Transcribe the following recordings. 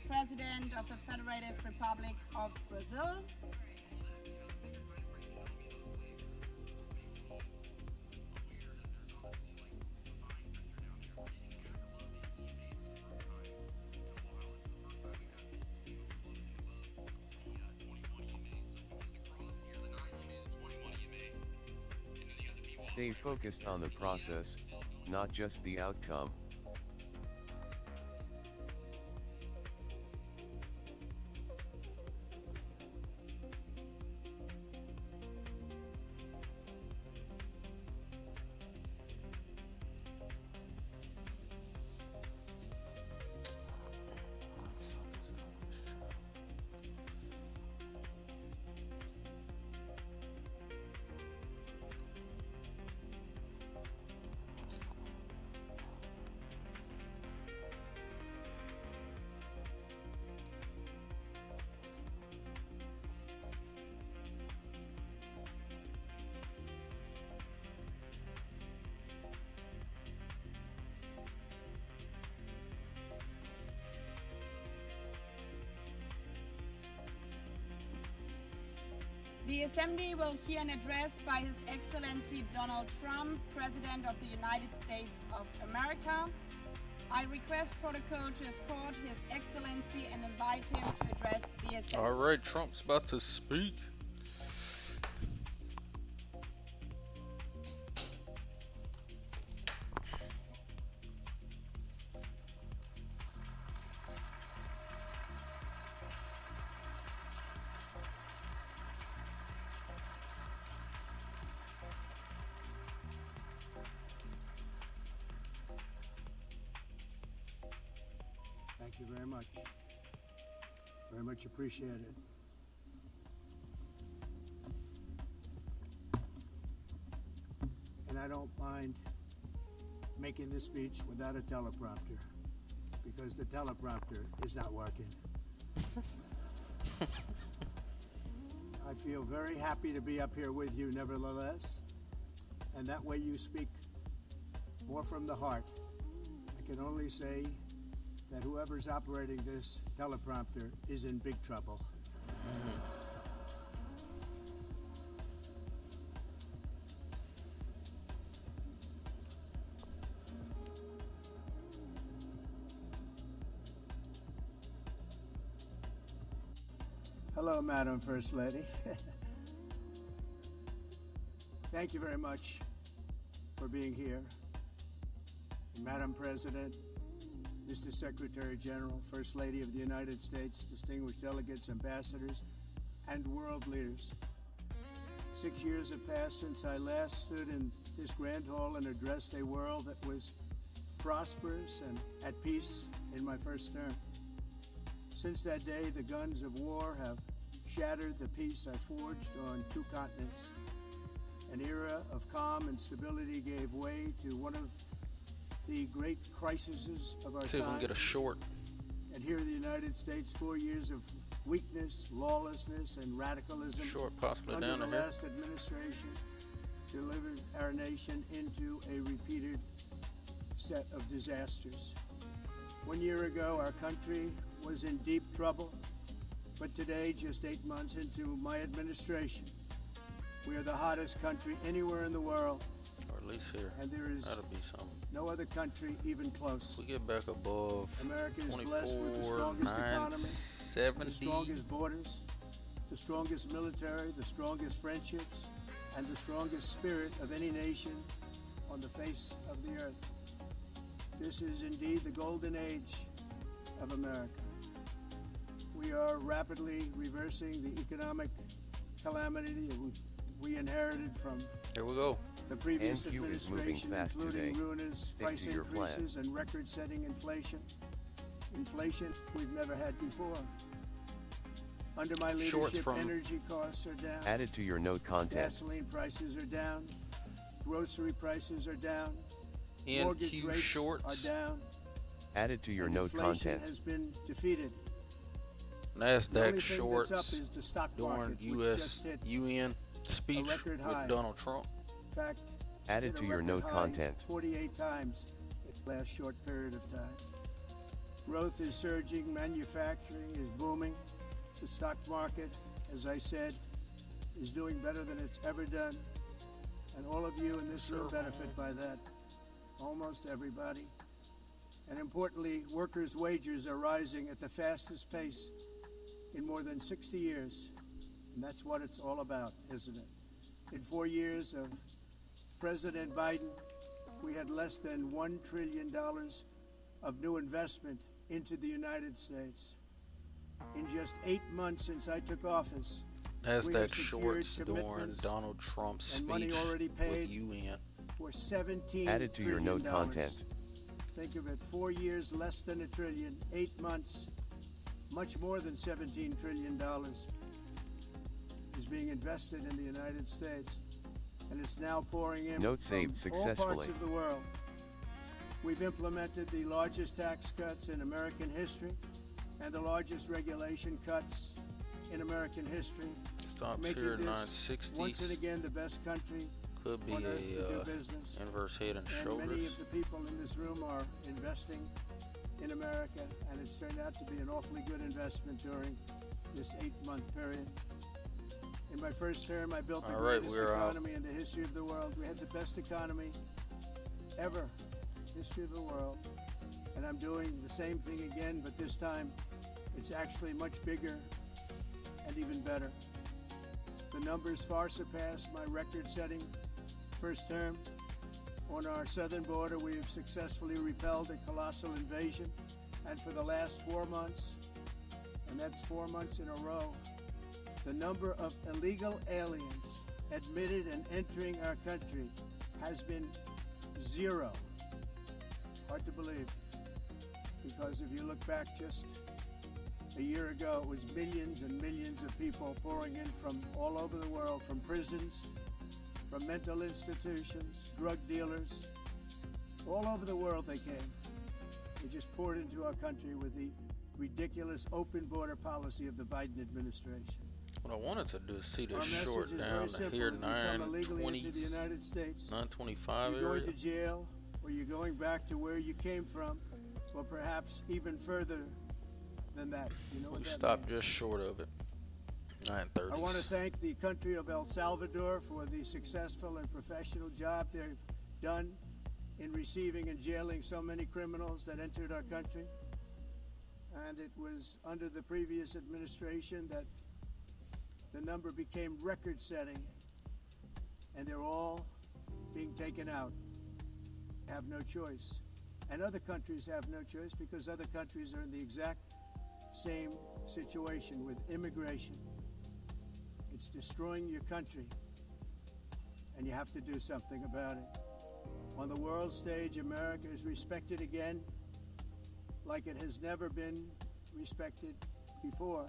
the President of the Federative Republic of Brazil. Stay focused on the process, not just the outcome. The Assembly will hear an address by His Excellency Donald Trump, President of the United States of America. I request protocol to escort His Excellency and invite him to address the Assembly. All right, Trump's about to speak. Thank you very much. Very much appreciated. And I don't mind making this speech without a teleprompter, because the teleprompter is not working. I feel very happy to be up here with you nevertheless, and that way you speak more from the heart. I can only say that whoever's operating this teleprompter is in big trouble. Hello, Madam First Lady. Thank you very much for being here. And Madam President, Mr. Secretary General, First Lady of the United States, distinguished delegates, ambassadors, and world leaders. 6 years have passed since I last stood in this grand hall and addressed a world that was prosperous and at peace in my first term. Since that day, the guns of war have shattered the peace I forged on 2 continents. An era of calm and stability gave way to one of the great crises of our See if we time. can get a short. And here in the United States, 4 years of weakness, lawlessness, and radicalism Short possibly under down the in here. last administration delivered our nation into a repeated set of disasters. 1 year ago, our country was in deep trouble, but today, just 8 months into my administration, we are the hottest country anywhere in the world, Or at least here. and there is That'll be something. no other country even close. If we get back above America is blessed with the strongest economy, the 24,970. strongest borders, the strongest military, the strongest friendships, and the strongest spirit of any nation on the face of the earth. This is indeed the golden age of America. We are rapidly reversing the economic calamity that we inherited from Here we go. the previous NQ is moving administration, fast including today. ruinous Stick price to your plan. increases and record-setting inflation. Inflation we've never had before. Under my Shorts leadership, from- energy costs are down, Added to your note content. gasoline prices are down, grocery prices are down, mortgage NQ rates are shorts. down, Added to your and note inflation content. has been defeated. The Nasdaq only thing shorts that's up is the stock during market, which US just hit UN speech record with high. Donald Trump. In fact, Added hit a to your record note high content. 48 times in the last short period of time. Growth is surging, manufacturing is booming. The stock market, as I said, is doing better than it's ever done. And all of you in this room benefit by that. Almost everybody. And importantly, workers' wages are rising at the fastest pace in more than 60 years. And that's what it's all about, isn't it? In 4 years of President Biden, we had less than $1 trillion of new investment into the United States. In just 8 months since I took office, Nasdaq shorts during Donald Trump's speech money already paid with UN. For 17 Added to your note content. Think of it, 4 years, less than $1 trillion, 8 months, much more than $17 trillion is being invested in the United States. And it's now pouring in Note from saved all successfully. parts of the world. We've implemented the largest tax cuts in American history and the largest regulation cuts in American history, Stops making here this 960s. once and again the best country Could be on earth to do a business. inverse head and And shoulders. many of the people in this room are investing in America, and it's turned out to be an awfully good investment during this 8-month period. In my first term, I built the All right, greatest we're out. economy in the history of the world. We had the best economy ever, history of the world. And I'm doing the same thing again, but this time it's actually much bigger and even better. The numbers far surpass my record-setting first term. On our southern border, we have successfully repelled a colossal invasion, and for the last 4 months, and that's 4 months in a row, the number of illegal aliens admitted and entering our country has been 0. Hard to believe, because if you look back just a year ago, it was millions and millions of people pouring in from all over the world, from prisons, from mental institutions, drug dealers, all over the world they came. They just poured into our country with the ridiculous open border policy of the Biden administration. What I wanted to do is see Our this message short is very down to simple. here If you come illegally into the 920s, United States, 925 you're going area. to jail, or you're going back to where you came from, or perhaps even further than that. You know We what that stopped means? just short of it. 930s. I want to thank the country of El Salvador for the successful and professional job they've done in receiving and jailing so many criminals that entered our country. And it was under the previous administration that the number became record-setting, and they're all being taken out. Have no choice. And other countries have no choice, because other countries are in the exact same situation with immigration. It's destroying your country, and you have to do something about it. On the world stage, America is respected again like it has never been respected before.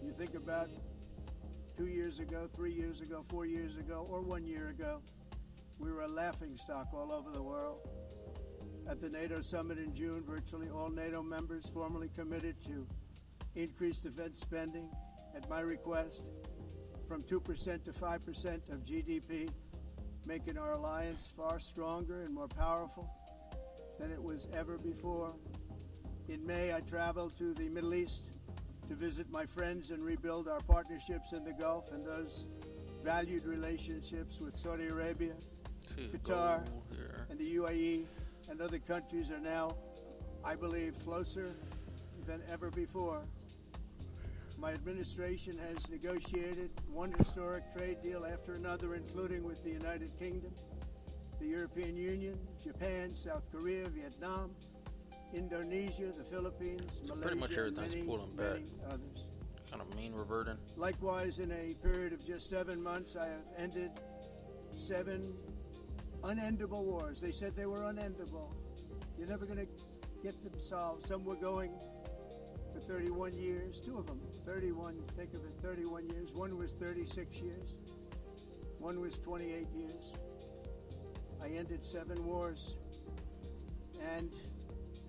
You think about 2 years ago, 3 years ago, 4 years ago, or 1 year ago, we were a laughingstock all over the world. At the NATO summit in June, virtually all NATO members formally committed to increase defense spending at my request from 2% to 5% of GDP, making our alliance far stronger and more powerful than it was ever before. In May, I traveled to the Middle East to visit my friends and rebuild our partnerships in the Gulf and those valued relationships with Saudi Arabia, Qatar, and the UAE, and other countries are now, I believe, closer than ever before. My administration has negotiated one historic trade deal after another, including with the United Kingdom, the European Union, Japan, South Korea, Vietnam, Indonesia, the Philippines, So Malaysia, pretty much and everything's many, pulling back. many others. Kind of mean reverting. Likewise, in a period of just 7 months, I have ended 7 unendable wars. They said they were unendable. You're never going to get them solved. Some were going for 31 years, 2 of them, 31, think of it, 31 years. One was 36 years. One was 28 years. I ended 7 wars. And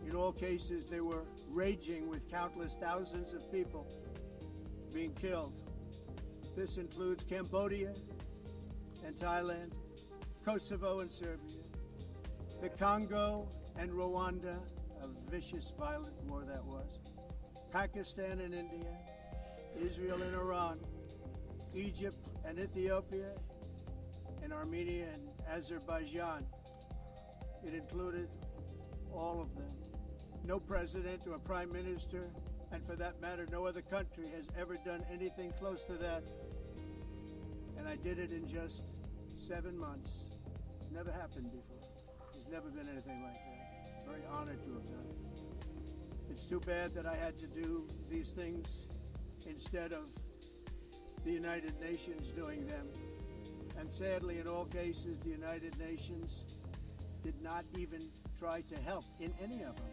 in all cases, they were raging with countless thousands of people being killed. This includes Cambodia and Thailand, Kosovo and Serbia, the Congo and Rwanda, a vicious, violent war that was. Pakistan and India, Israel and Iran, Egypt and Ethiopia, and Armenia and Azerbaijan. It included all of them. No president or prime minister, and for that matter, no other country has ever done anything close to that. And I did it in just 7 months. Never happened before. There's never been anything like that. Very honored to have done it. It's too bad that I had to do these things instead of the United Nations doing them. And sadly, in all cases, the United Nations did not even try to help in any of them.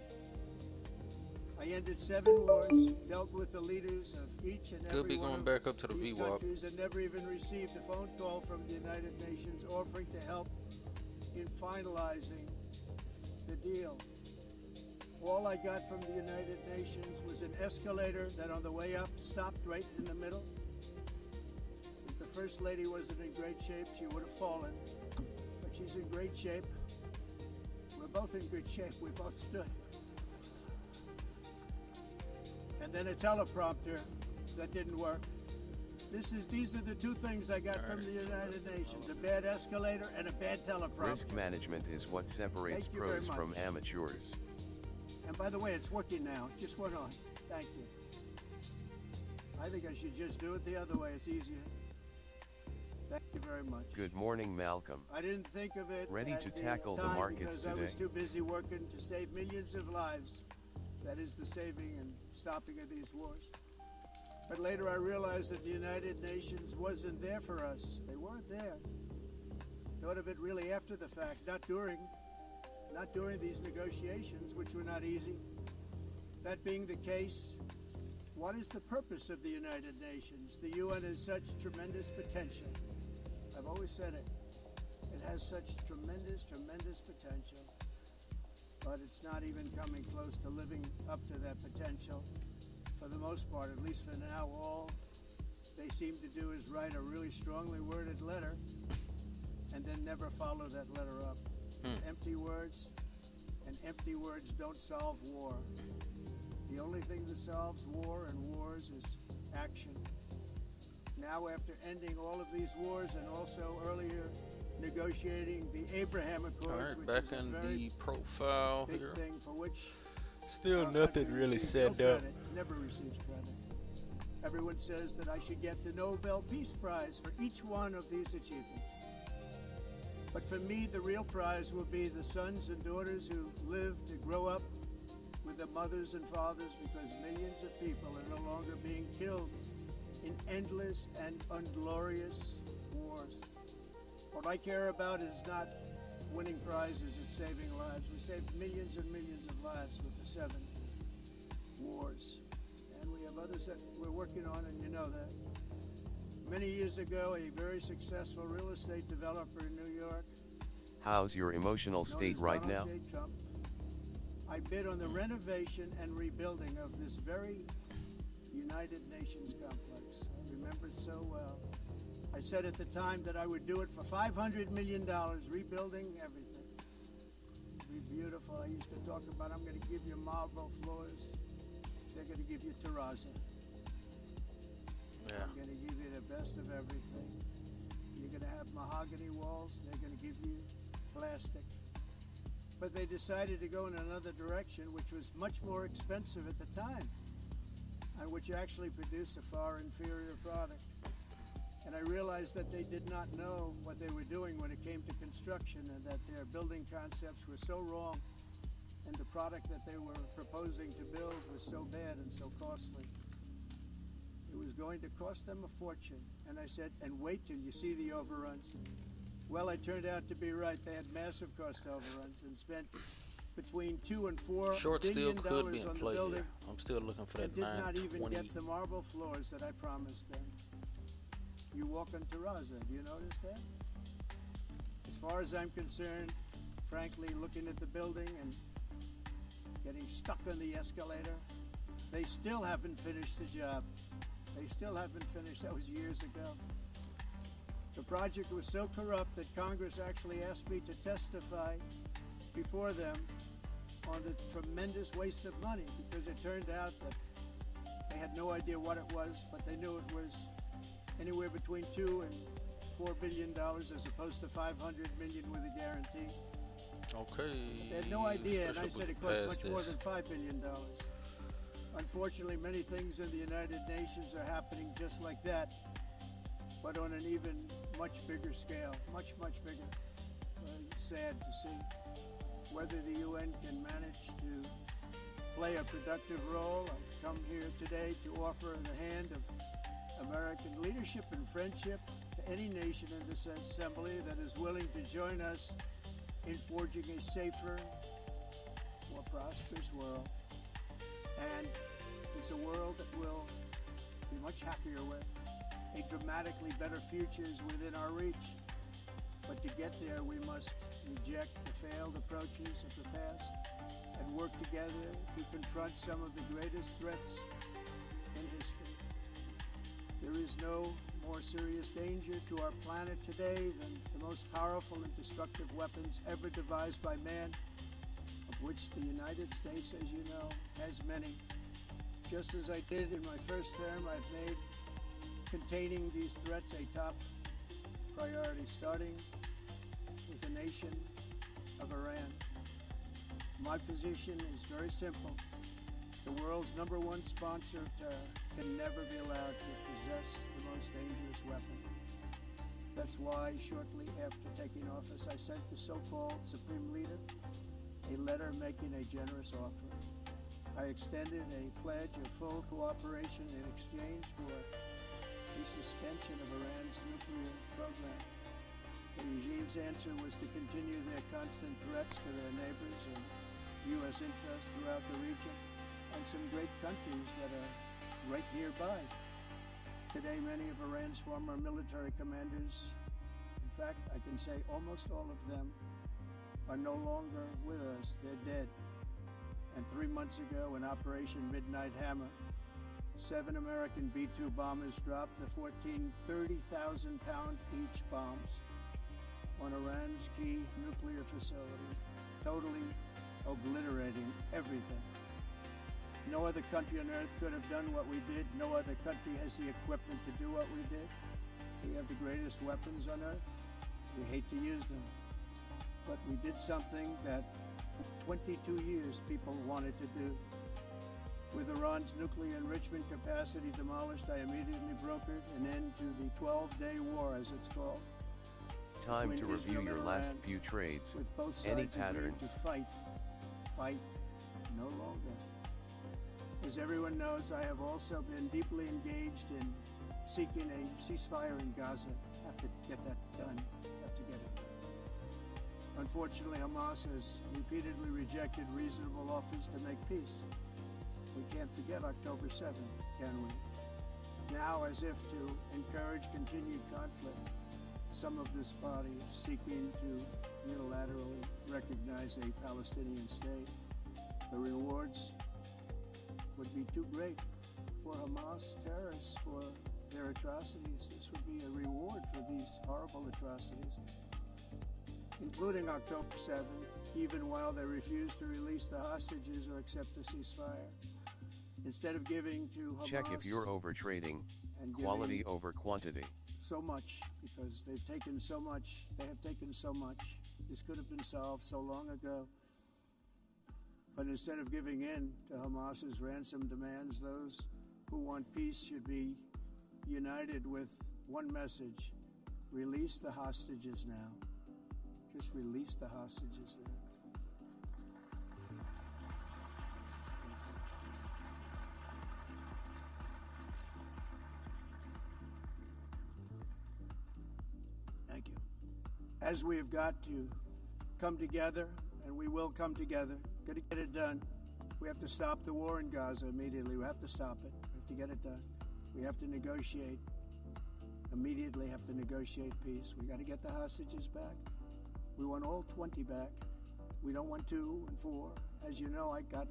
I ended 7 wars, dealt with the leaders of each and every Could be one going of back up to the these VWAP. countries, and never even received a phone call from the United Nations offering to help in finalizing the deal. All I got from the United Nations was an escalator that on the way up stopped right in the middle. If the First Lady wasn't in great shape, she would have fallen. But she's in great shape. We're both in good shape. We both stood. And then a teleprompter that didn't work. These are the 2 things I got from the United Nations: a bad escalator and a bad teleprompter. Risk management is what separates Thank you very pros from much. amateurs. And by the way, it's working now. It just went on. Thank you. I think I should just do it the other way. It's easier. Thank you very much. Good morning, Malcolm. I didn't think of it Ready at to the tackle the time markets because I was today? too busy working to save millions of lives. That is the saving and stopping of these wars. But later I realized that the United Nations wasn't there for us. They weren't there. Thought of it really after the fact, not during these negotiations, which were not easy. That being the case, what is the purpose of the United Nations? The UN has such tremendous potential. I've always said it. It has such tremendous, tremendous potential. But it's not even coming close to living up to that potential. For the most part, at least for now, all they seem to do is write a really strongly worded letter and then never follow that letter up. Empty words, and empty words don't solve war. The only thing that solves war and wars is action. Now, after ending all of these wars and also earlier negotiating the Abraham Accords, Alright, which back is a in very the profile big here. thing for which Still our nothing country really receives set no up. credit, never receives credit. Everyone says that I should get the Nobel Peace Prize for each one of these achievements. But for me, the real prize will be the sons and daughters who live to grow up with their mothers and fathers, because millions of people are no longer being killed in endless and unglorious wars. What I care about is not winning prizes, it's saving lives. We saved millions and millions of lives with the 7 wars. And we have others that we're working on, and you know that. Many years ago, a very successful real estate developer in New York, How's your emotional known state as right Donald now? J. Trump, I bid on the renovation and rebuilding of this very United Nations complex. I remember it so well. I said at the time that I would do it for $500 million, rebuilding everything. It'd be beautiful. I used to talk about, I'm going to give you marble floors. They're going to give you terrazzo. Yeah. I'm going to give you the best of everything. You're going to have mahogany walls. They're going to give you plastic. But they decided to go in another direction, which was much more expensive at the time, and which actually produced a far inferior product. And I realized that they did not know what they were doing when it came to construction, and that their building concepts were so wrong, and the product that they were proposing to build was so bad and so costly. It was going to cost them a fortune. And I said, and wait till you see the overruns. Well, I turned out to be right. They had massive cost overruns and spent between $2 and $4 Short still billion could be in on the play building, here. I'm still looking for and that did not even 920. get the marble floors that I promised them. You walk on terrazzo. Do you notice that? As far as I'm concerned, frankly, looking at the building and getting stuck on the escalator, they still haven't finished the job. They still haven't finished. That was years ago. The project was so corrupt that Congress actually asked me to testify before them on the tremendous waste of money, because it turned out that they had no idea what it was, but they knew it was anywhere between $2 and $4 billion as opposed to $500 million with a guarantee. Okay. They had no idea, and I said it cost much more this. than $5 billion. Unfortunately, many things in the United Nations are happening just like that, but on an even much bigger scale, much, much bigger. Sad to see whether the UN can manage to play a productive role. I've come here today to offer the hand of American leadership and friendship to any nation in this assembly that is willing to join us in forging a safer, more prosperous world. And it's a world that we'll be much happier with. A dramatically better future is within our reach. But to get there, we must reject the failed approaches of the past and work together to confront some of the greatest threats in history. There is no more serious danger to our planet today than the most powerful and destructive weapons ever devised by man, of which the United States, as you know, has many. Just as I did in my first term, I've made containing these threats a top priority, starting with the nation of Iran. My position is very simple. The world's #1 sponsor of terror can never be allowed to possess the most dangerous weapon. That's why, shortly after taking office, I sent the so-called Supreme Leader a letter making a generous offer. I extended a pledge of full cooperation in exchange for the suspension of Iran's nuclear program. The regime's answer was to continue their constant threats to their neighbors and U.S. interests throughout the region and some great countries that are right nearby. Today, many of Iran's former military commanders, in fact, I can say almost all of them, are no longer with us. They're dead. And 3 months ago, in Operation Midnight Hammer, 7 American B-2 bombers dropped the 14 30,000-pound each bombs on Iran's key nuclear facility, totally obliterating everything. No other country on earth could have done what we did. No other country has the equipment to do what we did. We have the greatest weapons on earth. We hate to use them. But we did something that for 22 years people wanted to do. With Iran's nuclear enrichment capacity demolished, I immediately brokered an end to the 12-day war, as it's called. Time to review Israel your and last Iran, few trades. with both sides Any agreeing patterns? to fight no longer. As everyone knows, I have also been deeply engaged in seeking a ceasefire in Gaza. Have to get that done. Have to get it done. Unfortunately, Hamas has repeatedly rejected reasonable offers to make peace. We can't forget October 7th, can we? Now, as if to encourage continued conflict, some of this body is seeking to unilaterally recognize a Palestinian state. The rewards would be too great for Hamas terrorists for their atrocities. This would be a reward for these horrible atrocities, including October 7th, even while they refuse to release the hostages or accept the ceasefire. Instead of giving to Hamas, Check if you're overtrading, and quality giving over quantity. so much, because they've taken so much, they have taken so much. This could have been solved so long ago. But instead of giving in to Hamas's ransom demands, those who want peace should be united with one message: release the hostages now. Just release the hostages now. Thank you. As we have got to come together, and we will come together, got to get it done. We have to stop the war in Gaza immediately. We have to stop it. We have to get it done. We have to negotiate. Immediately have to negotiate peace. We got to get the hostages back. We want all 20 back. We don't want 2 and 4. As you know, I got,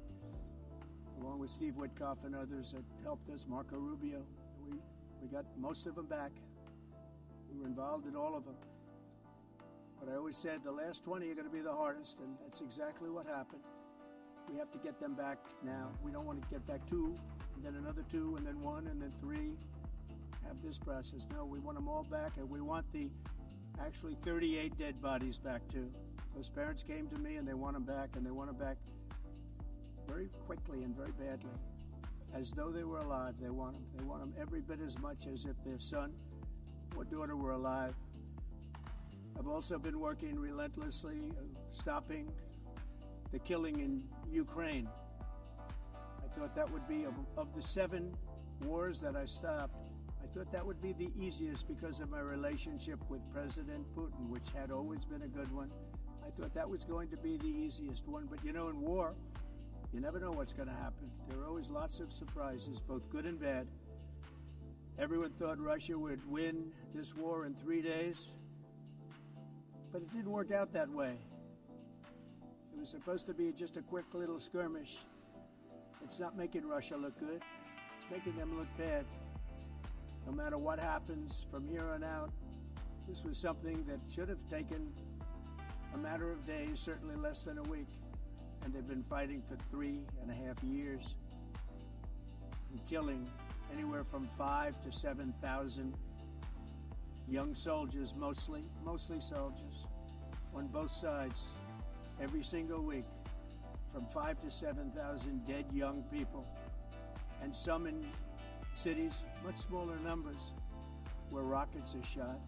along with Steve Witkoff and others that helped us, Marco Rubio, we got most of them back. We were involved in all of them. But I always said the last 20 are going to be the hardest, and that's exactly what happened. We have to get them back now. We don't want to get back 2, and then another 2, and then 1, and then 3. Have this process. No, we want them all back, and we want the actually 38 dead bodies back too. Those parents came to me and they want them back, and they want them back very quickly and very badly. As though they were alive, they want them. They want them every bit as much as if their son or daughter were alive. I've also been working relentlessly, stopping the killing in Ukraine. I thought that would be, of the 7 wars that I stopped, I thought that would be the easiest because of my relationship with President Putin, which had always been a good one. I thought that was going to be the easiest one. But you know, in war, you never know what's going to happen. There are always lots of surprises, both good and bad. Everyone thought Russia would win this war in 3 days, but it didn't work out that way. It was supposed to be just a quick little skirmish. It's not making Russia look good. It's making them look bad. No matter what happens from here on out, this was something that should have taken a matter of days, certainly less than a week. And they've been fighting for 3.5 years and killing anywhere from 5,000 to 7,000 young soldiers, mostly soldiers, on both sides every single week. From 5,000 to 7,000 dead young people, and some in cities, much smaller numbers, where rockets are shot,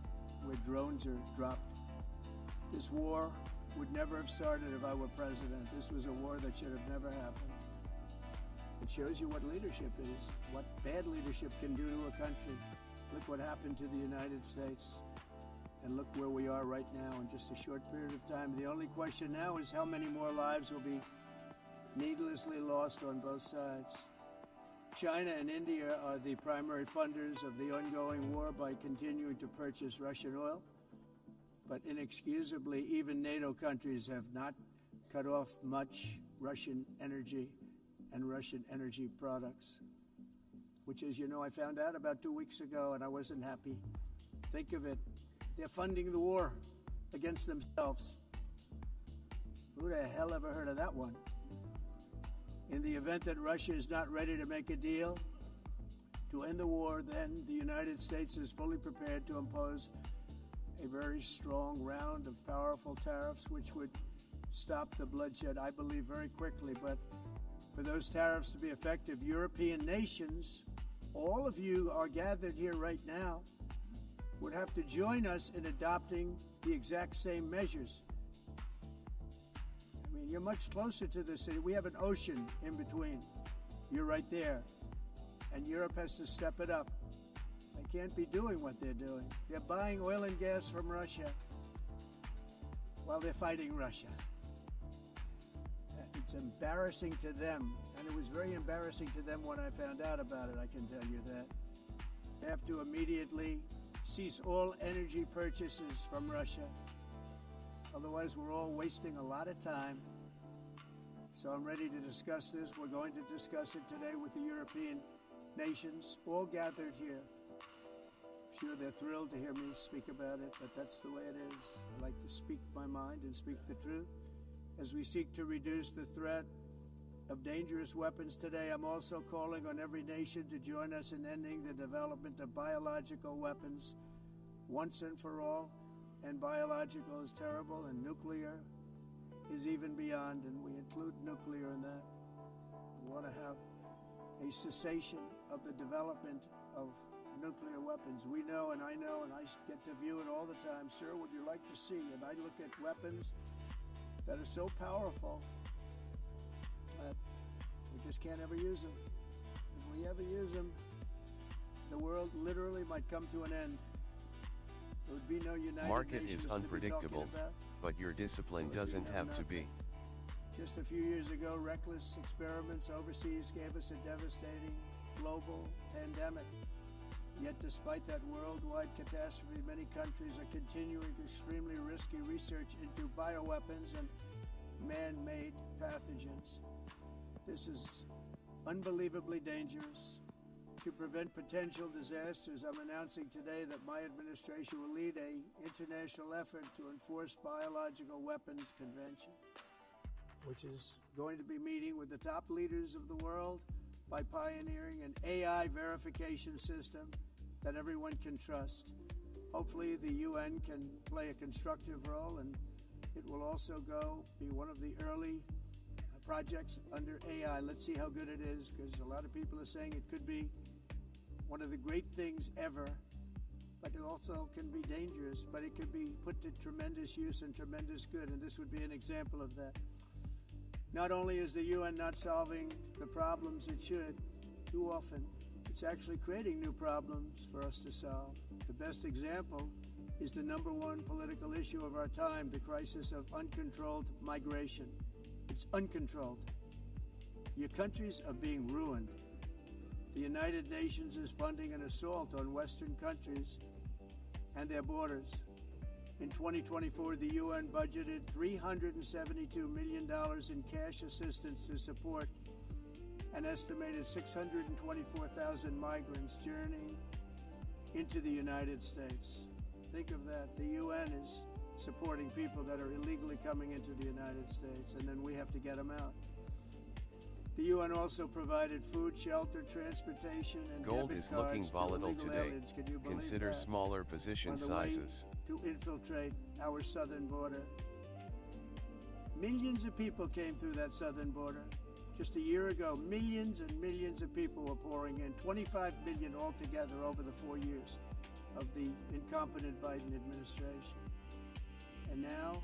where drones are dropped. This war would never have started if I were president. This was a war that should have never happened. It shows you what leadership is, what bad leadership can do to a country. Look what happened to the United States, and look where we are right now in just a short period of time. The only question now is how many more lives will be needlessly lost on both sides. China and India are the primary funders of the ongoing war by continuing to purchase Russian oil. But inexcusably, even NATO countries have not cut off much Russian energy and Russian energy products, which, as you know, I found out about 2 weeks ago, and I wasn't happy. Think of it. They're funding the war against themselves. Who the hell ever heard of that one? In the event that Russia is not ready to make a deal to end the war, then the United States is fully prepared to impose a very strong round of powerful tariffs, which would stop the bloodshed, I believe, very quickly. But for those tariffs to be effective, European nations, all of you are gathered here right now, would have to join us in adopting the exact same measures. I mean, you're much closer to the city. We have an ocean in between. You're right there. And Europe has to step it up. They can't be doing what they're doing. They're buying oil and gas from Russia while they're fighting Russia. It's embarrassing to them, and it was very embarrassing to them when I found out about it, I can tell you that. They have to immediately cease all energy purchases from Russia. Otherwise, we're all wasting a lot of time. So I'm ready to discuss this. We're going to discuss it today with the European nations, all gathered here. I'm sure they're thrilled to hear me speak about it, but that's the way it is. I like to speak my mind and speak the truth. As we seek to reduce the threat of dangerous weapons today, I'm also calling on every nation to join us in ending the development of biological weapons once and for all. And biological is terrible, and nuclear is even beyond, and we include nuclear in that. We want to have a cessation of the development of nuclear weapons. We know, and I get to view it all the time. Sir, would you like to see? And I look at weapons that are so powerful that we just can't ever use them. If we ever use them, the world literally might come to an end. There would be no United Market Nations is unpredictable, but your discipline doesn't have to be. Just a few years ago, reckless experiments overseas gave us a devastating global pandemic. Yet despite that worldwide catastrophe, many countries are continuing extremely risky research into bioweapons and man-made pathogens. This is unbelievably dangerous. To prevent potential disasters, I'm announcing today that my administration will lead an international effort to enforce biological weapons convention. which is going to be meeting with the top leaders of the world by pioneering an AI verification system that everyone can trust. Hopefully the UN can play a constructive role, and it will also be one of the early projects under AI. Let's see how good it is, because a lot of people are saying it could be one of the great things ever, but it also can be dangerous, but it could be put to tremendous use and tremendous good, and this would be an example of that. Not only is the UN not solving the problems it should, too often, it's actually creating new problems for us to solve. The best example is the #1 political issue of our time, the crisis of uncontrolled migration. It's uncontrolled. Your countries are being ruined. The United Nations is funding an assault on Western countries and their borders. In 2024, the UN budgeted $372 million in cash assistance to support an estimated 624,000 migrants journeying into the United States. Think of that. The UN is supporting people that are illegally coming into the United States, and then we have to get them out. The UN also provided food, shelter, transportation, and Gold debit is looking cards to volatile illegal today. aliens. Can you believe Consider that? smaller position On the way sizes. to infiltrate our southern border. Millions of people came through that southern border. Just a year ago, millions and millions of people were pouring in, 25 million altogether over the 4 years of the incompetent Biden administration. And now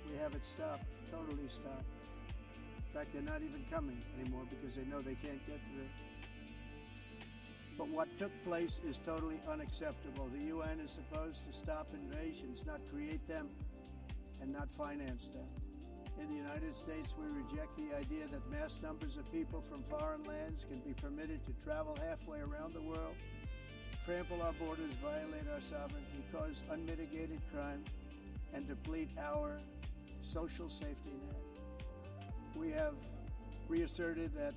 we have it stopped, totally stopped. In fact, they're not even coming anymore because they know they can't get through. But what took place is totally unacceptable. The UN is supposed to stop invasions, not create them and not finance them. In the United States, we reject the idea that mass numbers of people from foreign lands can be permitted to travel halfway around the world, trample our borders, violate our sovereignty, cause unmitigated crime, and deplete our social safety net. We have reasserted that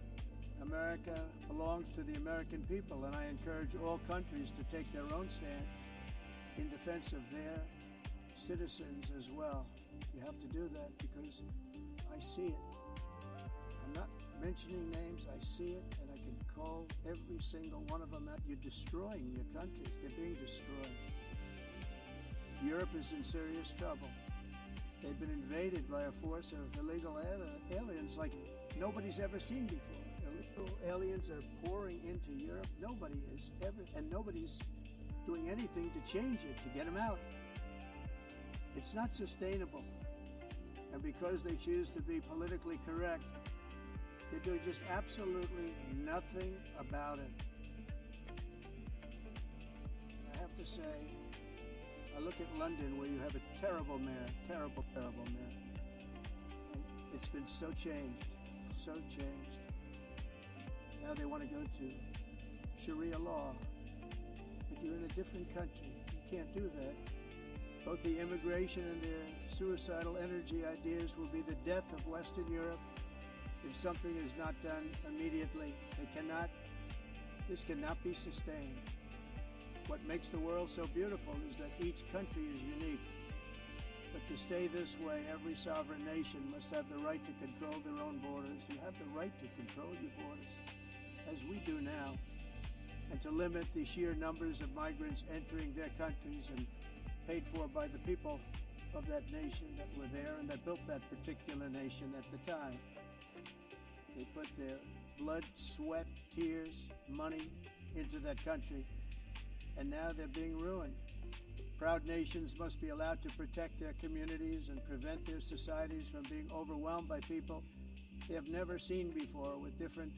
America belongs to the American people, and I encourage all countries to take their own stand in defense of their citizens as well. You have to do that because I see it. I'm not mentioning names, I see it, and I can call every single one of them out. You're destroying your countries. They're being destroyed. Europe is in serious trouble. They've been invaded by a force of illegal aliens like nobody's ever seen before. Illegal aliens are pouring into Europe. Nobody is ever, and nobody's doing anything to change it, to get them out. It's not sustainable. And because they choose to be politically correct, they're doing just absolutely nothing about it. I have to say, I look at London where you have a terrible mayor, terrible mayor. And it's been so changed. Now they want to go to Sharia law, but you're in a different country. You can't do that. Both the immigration and their suicidal energy ideas will be the death of Western Europe if something is not done immediately. This cannot be sustained. What makes the world so beautiful is that each country is unique. But to stay this way, every sovereign nation must have the right to control their own borders. You have the right to control your borders, as we do now, and to limit the sheer numbers of migrants entering their countries and paid for by the people of that nation that were there and that built that particular nation at the time. They put their blood, sweat, tears, money into that country, and now they're being ruined. Proud nations must be allowed to protect their communities and prevent their societies from being overwhelmed by people they have never seen before, with different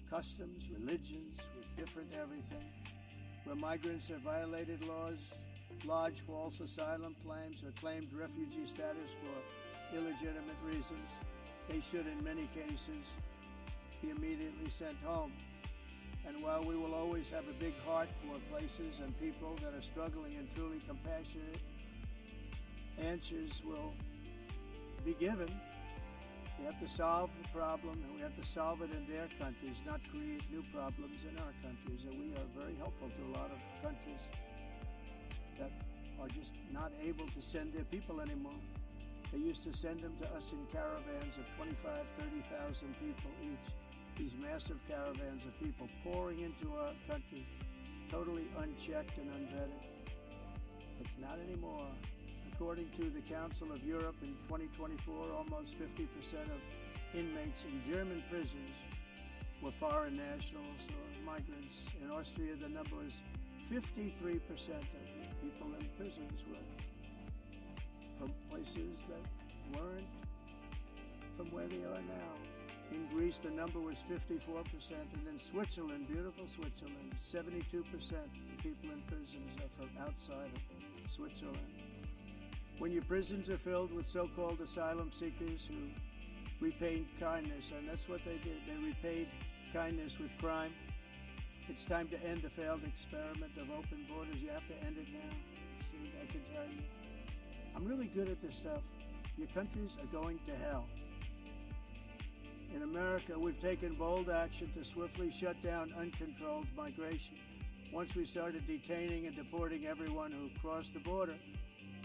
customs, religions, with different everything. Where migrants have violated laws, lodged false asylum claims, or claimed refugee status for illegitimate reasons, they should in many cases be immediately sent home. And while we will always have a big heart for places and people that are struggling and truly compassionate, answers will be given. We have to solve the problem, and we have to solve it in their countries, not create new problems in our countries. And we are very helpful to a lot of countries that are just not able to send their people anymore. They used to send them to us in caravans of 25, 30,000 people each. These massive caravans of people pouring into our country, totally unchecked and unvetted. But not anymore. According to the Council of Europe in 2024, almost 50% of inmates in German prisons were foreign nationals or migrants. In Austria, the number is 53% of the people in prisons were from places that weren't from where they are now. In Greece, the number was 54%, and in Switzerland, beautiful Switzerland, 72% of the people in prisons are from outside of Switzerland. When your prisons are filled with so-called asylum seekers who repaid kindness, and that's what they did, they repaid kindness with crime. It's time to end the failed experiment of open borders. You have to end it now. See, I can tell you. I'm really good at this stuff. Your countries are going to hell. In America, we've taken bold action to swiftly shut down uncontrolled migration. Once we started detaining and deporting everyone who crossed the border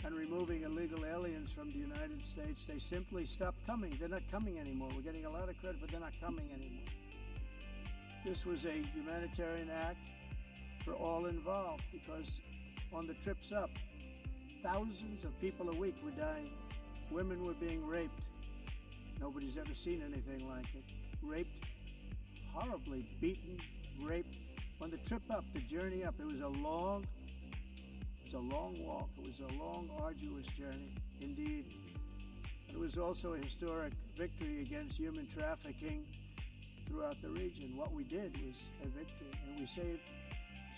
and removing illegal aliens from the United States, they simply stopped coming. They're not coming anymore. We're getting a lot of credit, but they're not coming anymore. This was a humanitarian act for all involved because on the trips up, thousands of people a week were dying. Women were being raped. Nobody's ever seen anything like it. Raped, horribly beaten, raped. On the trip up, the journey up, it was a long walk. It was a long, arduous journey, indeed. It was also a historic victory against human trafficking throughout the region. What we did was a victory, and we saved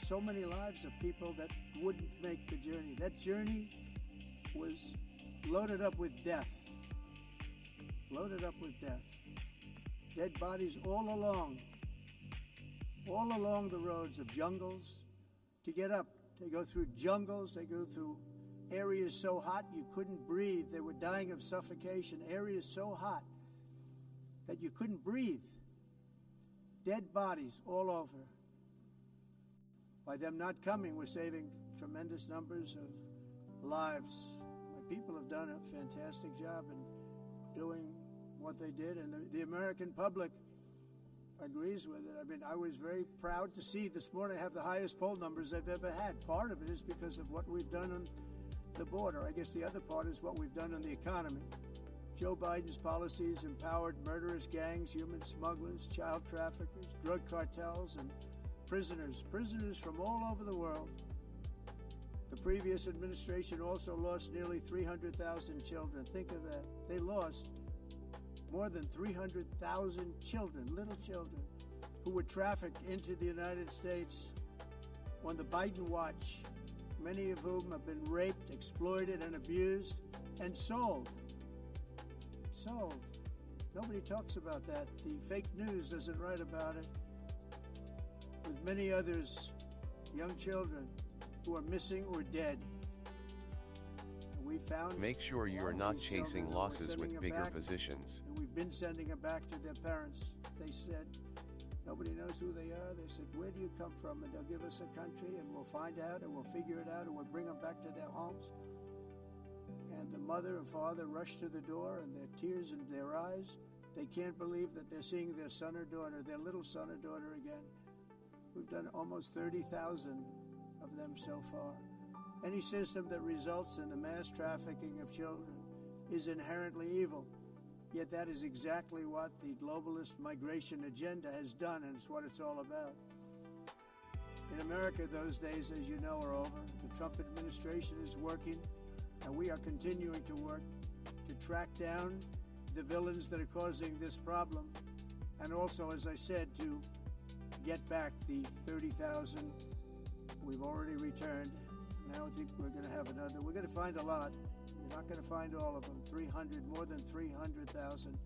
so many lives of people that wouldn't make the journey. That journey was loaded up with death. Loaded up with death. Dead bodies all along the roads of jungles. To get up, they go through jungles, they go through areas so hot you couldn't breathe. They were dying of suffocation, areas so hot that you couldn't breathe. Dead bodies all over. By them not coming, we're saving tremendous numbers of lives. My people have done a fantastic job in doing what they did, and the American public agrees with it. I mean, I was very proud to see this morning I have the highest poll numbers I've ever had. Part of it is because of what we've done on the border. I guess the other part is what we've done on the economy. Joe Biden's policies empowered murderous gangs, human smugglers, child traffickers, drug cartels, and prisoners from all over the world. The previous administration also lost nearly 300,000 children. Think of that. They lost more than 300,000 children, little children, who were trafficked into the United States on the Biden watch, many of whom have been raped, exploited, and abused, and sold. Sold. Nobody talks about that. The fake news doesn't write about it. With many others, young children who are missing or dead. We found. Make sure you are not chasing losses with bigger positions. And we've been sending them back to their parents. They said, nobody knows who they are. They said, where do you come from? And they'll give us a country and we'll find out and we'll figure it out and we'll bring them back to their homes. And the mother and father rush to the door and their tears in their eyes. They can't believe that they're seeing their son or daughter, their little son or daughter again. We've done almost 30,000 of them so far. Any system that results in the mass trafficking of children is inherently evil. Yet that is exactly what the globalist migration agenda has done, and it's what it's all about. In America, those days, as you know, are over. The Trump administration is working, and we are continuing to work to track down the villains that are causing this problem, and also, as I said, to get back the 30,000 we've already returned. Now I think we're going to have another. We're going to find a lot. You're not going to find all of them. 300, more than 300,000.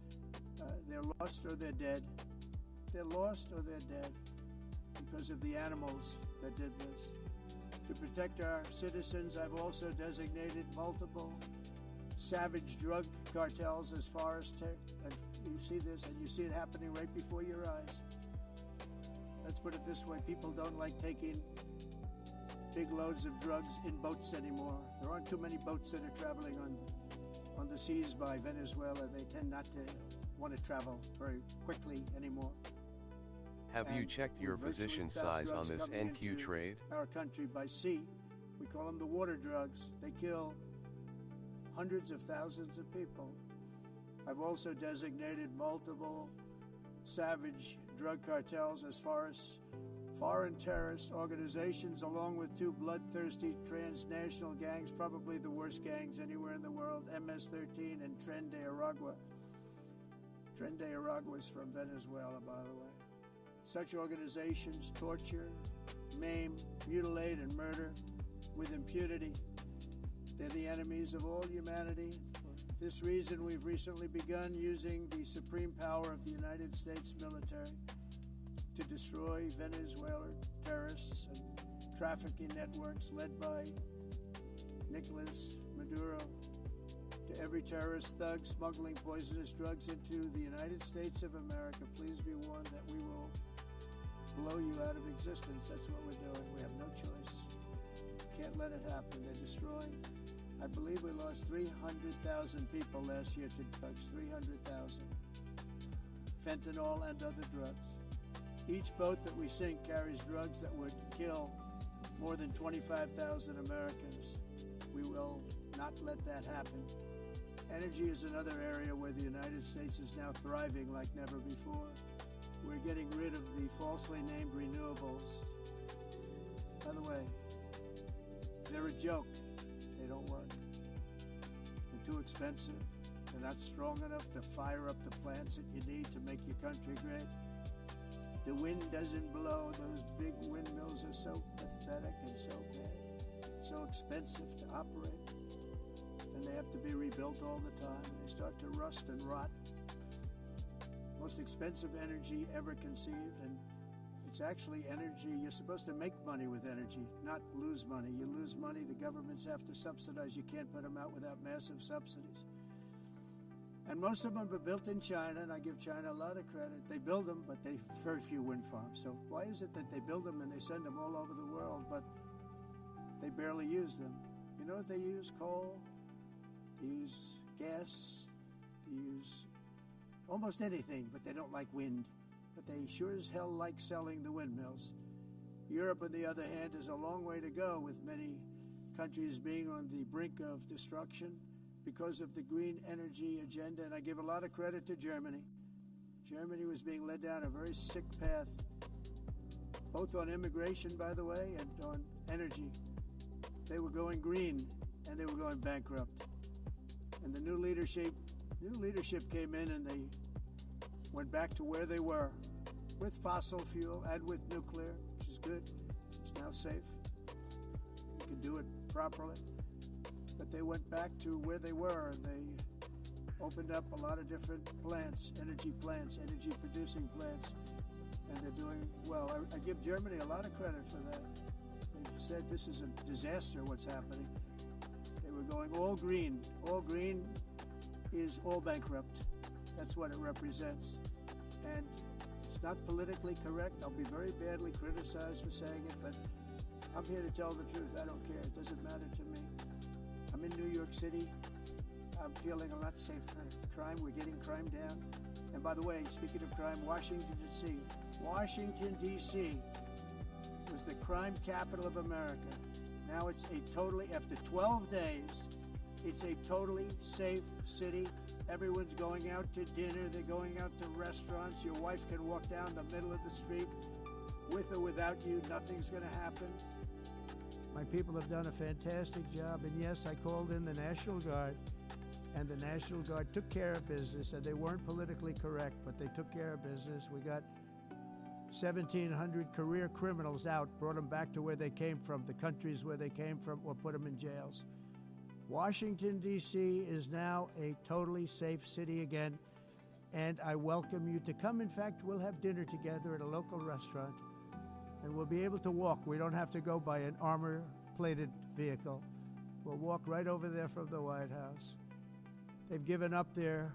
They're lost or they're dead. They're lost or they're dead because of the animals that did this. To protect our citizens, I've also designated multiple savage drug cartels as far as and you see this, and you see it happening right before your eyes. Let's put it this way. People don't like taking big loads of drugs in boats anymore. There aren't too many boats that are traveling on the overseas by Venezuela, they tend not to want to travel very quickly anymore. Have you checked your position size on this NQ trade? Our country by sea. We call them the water drugs. They kill hundreds of thousands of people. I've also designated multiple savage drug cartels as far as foreign terrorist organizations, along with two bloodthirsty transnational gangs, probably the worst gangs anywhere in the world, MS-13 and Tren de Aragua. Tren de Aragua is from Venezuela, by the way. Such organizations torture, maim, mutilate, and murder with impunity. They're the enemies of all humanity. For this reason, we've recently begun using the supreme power of the United States military to destroy Venezuelan terrorists and trafficking networks led by Nicolas Maduro, to every terrorist thug smuggling poisonous drugs into the United States of America. Please be warned that we will blow you out of existence. That's what we're doing. We have no choice. Can't let it happen. They're destroying. I believe we lost 300,000 people last year to drugs. 300,000. Fentanyl and other drugs. Each boat that we sink carries drugs that would kill more than 25,000 Americans. We will not let that happen. Energy is another area where the United States is now thriving like never before. We're getting rid of the falsely named renewables. By the way, they're a joke. They don't work. They're too expensive. They're not strong enough to fire up the plants that you need to make your country great. The wind doesn't blow. Those big windmills are so pathetic and so bad, so expensive to operate. And they have to be rebuilt all the time. They start to rust and rot. Most expensive energy ever conceived, and it's actually energy. You're supposed to make money with energy, not lose money. You lose money, the governments have to subsidize. You can't put them out without massive subsidies. And most of them are built in China, and I give China a lot of credit. They build them, but they very few wind farms. So why is it that they build them and they send them all over the world, but they barely use them? You know what they use? Coal. They use gas. They use almost anything, but they don't like wind. But they sure as hell like selling the windmills. Europe, on the other hand, is a long way to go, with many countries being on the brink of destruction because of the green energy agenda, and I give a lot of credit to Germany. Germany was being led down a very sick path, both on immigration, by the way, and on energy. They were going green, and they were going bankrupt. And the new leadership came in, and they went back to where they were, with fossil fuel and with nuclear, which is good. It's now safe. You can do it properly. But they went back to where they were, and they opened up a lot of different plants, energy producing plants, and they're doing well. I give Germany a lot of credit for that. They've said this is a disaster, what's happening. They were going all green. All green is all bankrupt. That's what it represents. And it's not politically correct. I'll be very badly criticized for saying it, but I'm here to tell the truth. I don't care. It doesn't matter to me. I'm in New York City. I'm feeling a lot safer. Crime, we're getting crime down. And by the way, speaking of crime, Washington, D.C. was the crime capital of America. Now it's after 12 days, it's a totally safe city. Everyone's going out to dinner. They're going out to restaurants. Your wife can walk down the middle of the street with or without you. Nothing's going to happen. My people have done a fantastic job, and yes, I called in the National Guard, and the National Guard took care of business, and they weren't politically correct, but they took care of business. We got 1,700 career criminals out, brought them back to where they came from, the countries where they came from, or put them in jails. Washington, D.C. is now a totally safe city again, and I welcome you to come. In fact, we'll have dinner together at a local restaurant, and we'll be able to walk. We don't have to go by an armor-plated vehicle. We'll walk right over there from the White House. They've given up their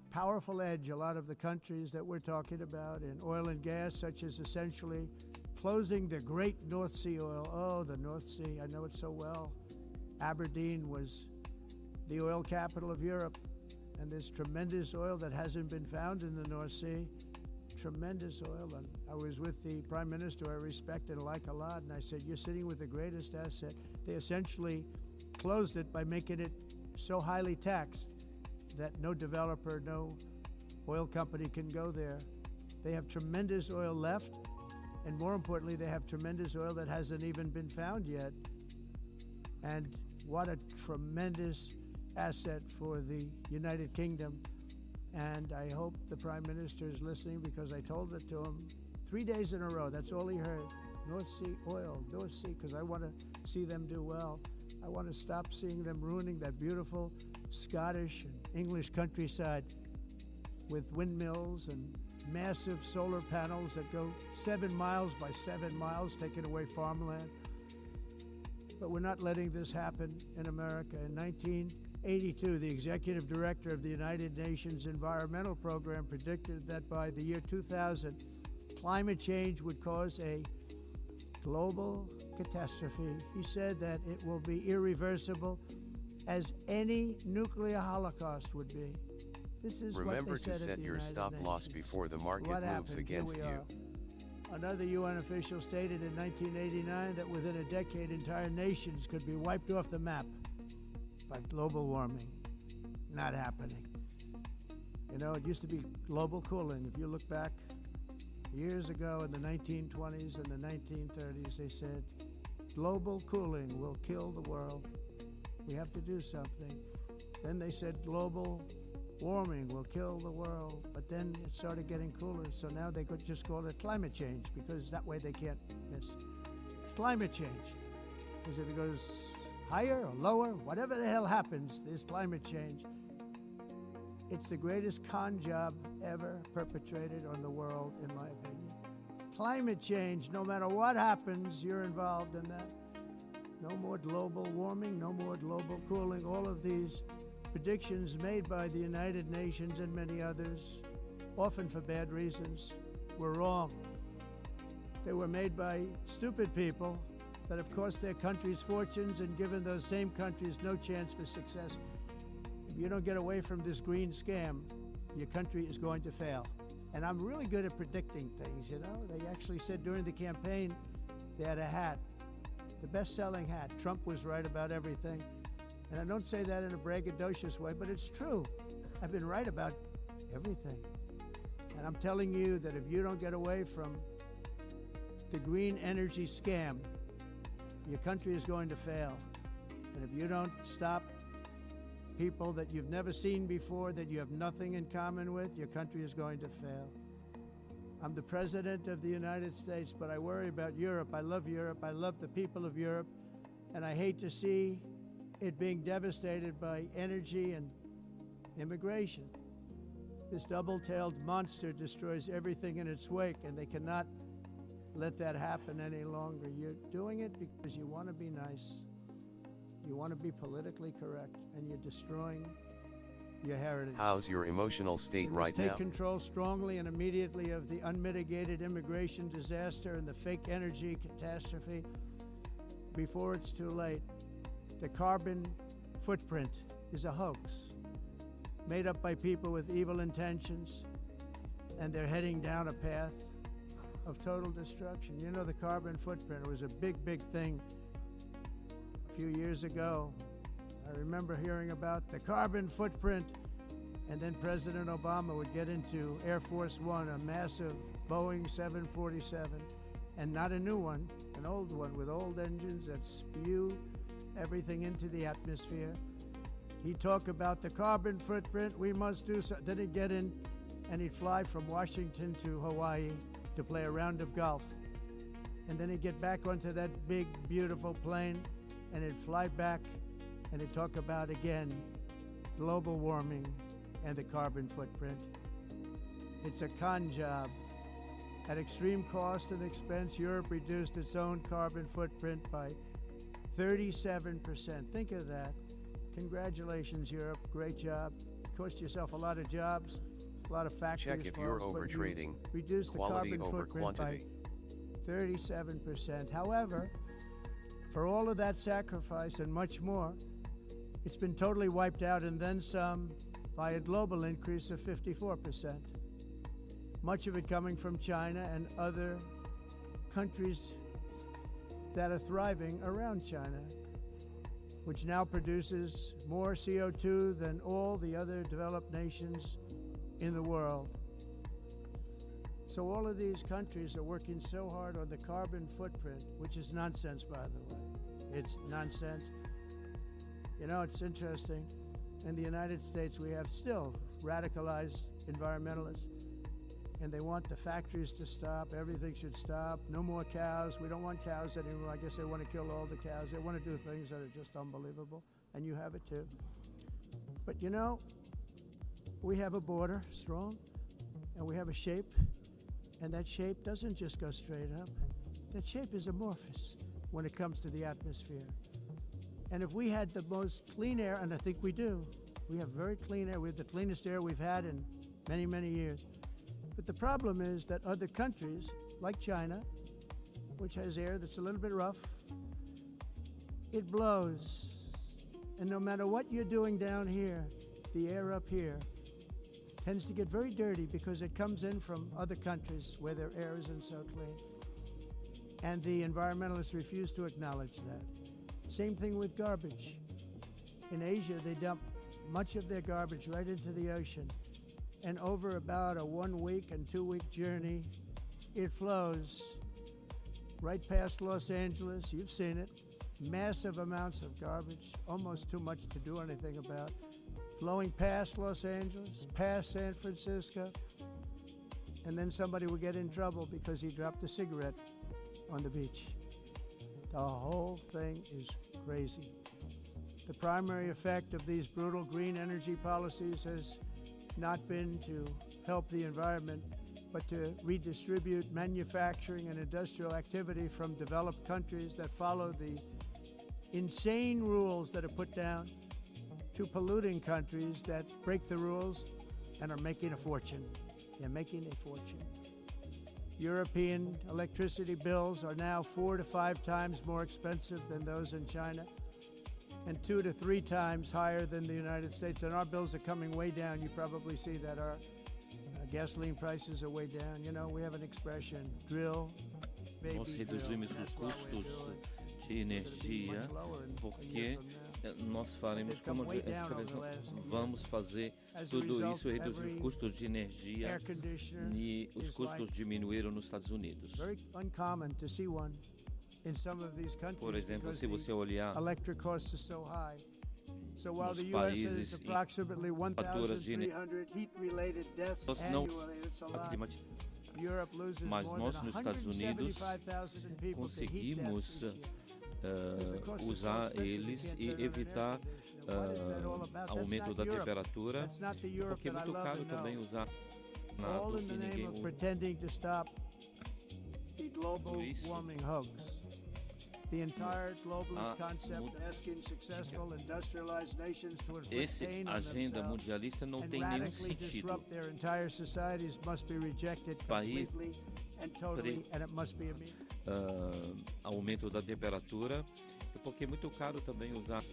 powerful edge, a lot of the countries that we're talking about, in oil and gas, such as essentially closing the great North Sea oil. Oh, the North Sea, I know it so well. Aberdeen was the oil capital of Europe. And there's tremendous oil that hasn't been found in the North Sea. Tremendous oil. And I was with the Prime Minister I respect and like a lot, and I said, you're sitting with the greatest asset. They essentially closed it by making it so highly taxed that no developer, no oil company can go there. They have tremendous oil left, and more importantly, they have tremendous oil that hasn't even been found yet. And what a tremendous asset for the United Kingdom. And I hope the Prime Minister is listening, because I told it to him 3 days in a row. That's all he heard. North Sea oil, North Sea, because I want to see them do well. I want to stop seeing them ruining that beautiful Scottish and English countryside with windmills and massive solar panels that go 7 miles by 7 miles, taking away farmland. But we're not letting this happen in America. In 1982, the executive director of the United Nations Environmental Program predicted that by the year 2000, climate change would cause a global catastrophe. He said that it will be irreversible, as any nuclear holocaust would be. This is Remember what they to said at set the your United stop Nations. loss before the market What moves happened? against Here we you. are. Another UN official stated in 1989 that within a decade, entire nations could be wiped off the map by global warming. Not happening. You know, it used to be global cooling. If you look back years ago in the 1920s and the 1930s, they said global cooling will kill the world. We have to do something. Then they said global warming will kill the world, but then it started getting cooler, so now they could just call it climate change, because that way they can't miss. It's climate change, because if it goes higher or lower, whatever the hell happens, there's climate change. It's the greatest con job ever perpetrated on the world, in my opinion. Climate change, no matter what happens, you're involved in that. No more global warming, no more global cooling. All of these predictions made by the United Nations and many others, often for bad reasons, were wrong. They were made by stupid people that have cost their countries fortunes and given those same countries no chance for success. If you don't get away from this green scam, your country is going to fail. And I'm really good at predicting things, you know. They actually said during the campaign, they had a hat, the best-selling hat. Trump was right about everything. And I don't say that in a braggadocious way, but it's true. I've been right about everything. And I'm telling you that if you don't get away from the green energy scam, your country is going to fail. And if you don't stop people that you've never seen before, that you have nothing in common with, your country is going to fail. I'm the President of the United States, but I worry about Europe. I love Europe. I love the people of Europe. And I hate to see it being devastated by energy and immigration. This double-tailed monster destroys everything in its wake, and they cannot let that happen any longer. You're doing it because you want to be nice. You want to be politically correct, and you're destroying your heritage. How's your emotional state We right must take now? control strongly and immediately of the unmitigated immigration disaster and the fake energy catastrophe before it's too late. The carbon footprint is a hoax made up by people with evil intentions, and they're heading down a path of total destruction. You know, the carbon footprint was a big, big thing a few years ago. I remember hearing about the carbon footprint, and then President Obama would get into Air Force One, a massive Boeing 747, and not a new one, an old one with old engines that spew everything into the atmosphere. He'd talk about the carbon footprint, we must do so. Then he'd get in and he'd fly from Washington to Hawaii to play a round of golf. And then he'd get back onto that big, beautiful plane and he'd fly back and he'd talk about, again, global warming and the carbon footprint. It's a con job. At extreme cost and expense, Europe reduced its own carbon footprint by 37%. Think of that. Congratulations, Europe. Great job. Cost yourself a lot of jobs, a lot of factories. Check if you're closed, but you overtrading. reduced the Quality carbon over footprint quantity. by 37%. However, for all of that sacrifice and much more, It's been totally wiped out and then some by a global increase of 54%. Much of it coming from China and other countries that are thriving around China, which now produces more CO2 than all the other developed nations in the world. So all of these countries are working so hard on the carbon footprint, which is nonsense, by the way. It's nonsense. You know, it's interesting. In the United States, we have still radicalized environmentalists, and they want the factories to stop. Everything should stop. No more cows. We don't want cows anymore. I guess they want to kill all the cows. They want to do things that are just unbelievable, and you have it too. But you know, we have a border, strong, and we have a shape, and that shape doesn't just go straight up. That shape is amorphous when it comes to the atmosphere. And if we had the most clean air, and I think we do, we have very clean air. We have the cleanest air we've had in many, many years. But the problem is that other countries, like China, which has air that's a little bit rough, it blows. And no matter what you're doing down here, the air up here tends to get very dirty because it comes in from other countries where their air isn't so clean. And the environmentalists refuse to acknowledge that. Same thing with garbage. In Asia, they dump much of their garbage right into the ocean. And over about a 1 week and 2 week journey, it flows right past Los Angeles. You've seen it. Massive amounts of garbage, almost too much to do anything about. Flowing past Los Angeles, past San Francisco. And then somebody will get in trouble because he dropped a cigarette on the beach. The whole thing is crazy. The primary effect of these brutal green energy policies has not been to help the environment, but to redistribute manufacturing and industrial activity from developed countries that follow the insane rules that are put down to polluting countries that break the rules and are making a fortune. They're making a fortune. European electricity bills are now 4 to 5 times more expensive than those in China, and 2 to 3 times higher than the United States. And our bills are coming way down. You probably see that our gasoline prices are way down. You know, we have an expression, drill, baby, Nós reduzimos drill. os That's why we custos do it. de energia porque nós faremos como vamos fazer tudo isso, reduzir os custos de energia e os custos diminuíram nos Estados Unidos. Por exemplo, se você olhar nos países em faturas de energia não mas nós nos Estados Unidos conseguimos usar eles e evitar aumento da temperatura, porque é muito caro também usar nada que ninguém usa. Por isso, The entire globalist concept asking successful industrialized nations to essa agenda mundialista não tem nenhum sentido. Their entire societies must be rejected completely and totally, and it must be aumento da temperatura, porque é muito caro também usar